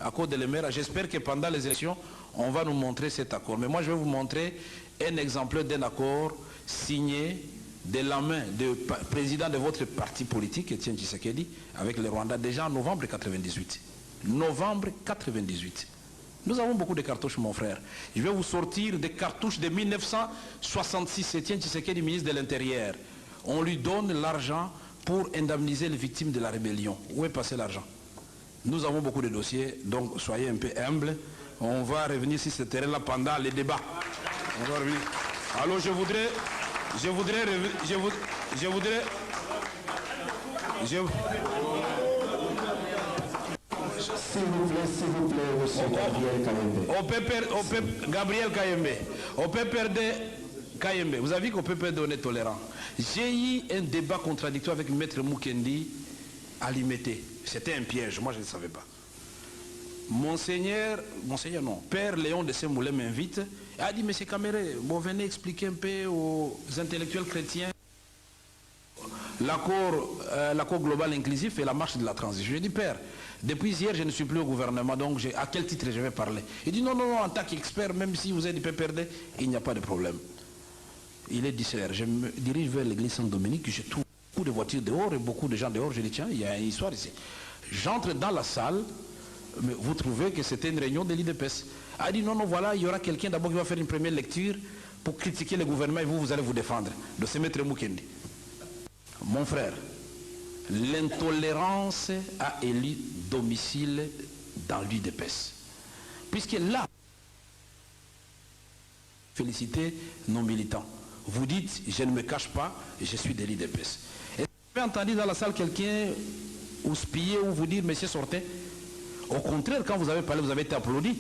accord de l'Emera. J'espère que pendant les élections, on va nous montrer cet accord. Mais moi, je vais vous montrer un exemplaire d'un accord signé de la main du président de votre parti politique, Etienne Tshisekedi, avec le Rwanda, déjà en novembre 1998. Novembre 1998. Nous avons beaucoup de cartouches, mon frère. Je vais vous sortir des cartouches de 1966. Etienne Tshisekedi, ministre de l'Intérieur. On lui donne l'argent pour indemniser les victimes de la rébellion. Où est passé l'argent? Nous avons beaucoup de dossiers, donc soyez un peu humbles. On va revenir sur ce terrain-là pendant les débats. On va revenir. Alors je voudrais S'il vous plaît, monsieur Gabriel Kayembe. Au PPRD Kayembe, vous avez vu qu'au PPRD on est tolérant. J'ai eu un débat contradictoire avec Maître Mukendi à Limité. C'était un piège, moi je ne savais pas. Monseigneur non, Père Léon de Saint-Moulin m'invite et a dit, monsieur Caméré, bon, venez expliquer un peu aux intellectuels chrétiens l'accord global inclusif et la marche de la transition. Je dis, Père, depuis hier, je ne suis plus au gouvernement, donc à quel titre je vais parler? Il dit, non, en tant qu'expert, même si vous êtes du PPRD, il n'y a pas de problème. Il est 10h, je me dirige vers l'église Saint-Dominique, je trouve beaucoup de voitures dehors et beaucoup de gens dehors, je dis, tiens, il y a une histoire ici. J'entre dans la salle, mais vous trouvez que c'était une réunion de l'IDPS. A dit, non, voilà, il y aura quelqu'un d'abord qui va faire une première lecture pour critiquer le gouvernement et vous allez vous défendre de ce maître Mukendi. Mon frère, l'intolérance a élu domicile dans l'UDPS. Puisque là, félicitez nos militants. Vous dites, je ne me cache pas, je suis de l'UDPS. Est-ce que vous avez entendu dans la salle quelqu'un ou spier ou vous dire, monsieur, sortez? Au contraire, quand vous avez parlé, vous avez été applaudi.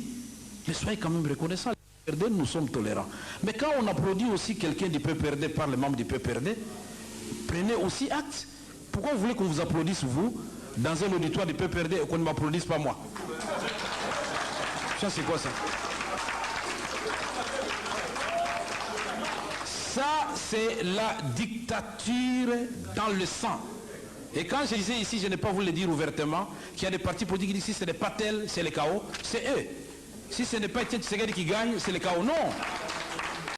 Mais soyez quand même reconnaissants. Nous sommes tolérants. Mais quand on applaudit aussi quelqu'un du PPRD par les membres du PPRD, prenez aussi acte. Pourquoi vous voulez qu'on vous applaudisse, vous, dans un auditoire du PPRD et qu'on ne m'applaudisse pas moi? Ça, c'est quoi ça? Ça, c'est la dictature dans le sang. Et quand je disais ici, je n'ai pas voulu le dire ouvertement, qu'il y a des partis politiques qui disent si ce n'est pas tel, c'est le chaos, c'est eux. Si ce n'est pas Etienne Tshisekedi qui gagne, c'est le chaos. Non.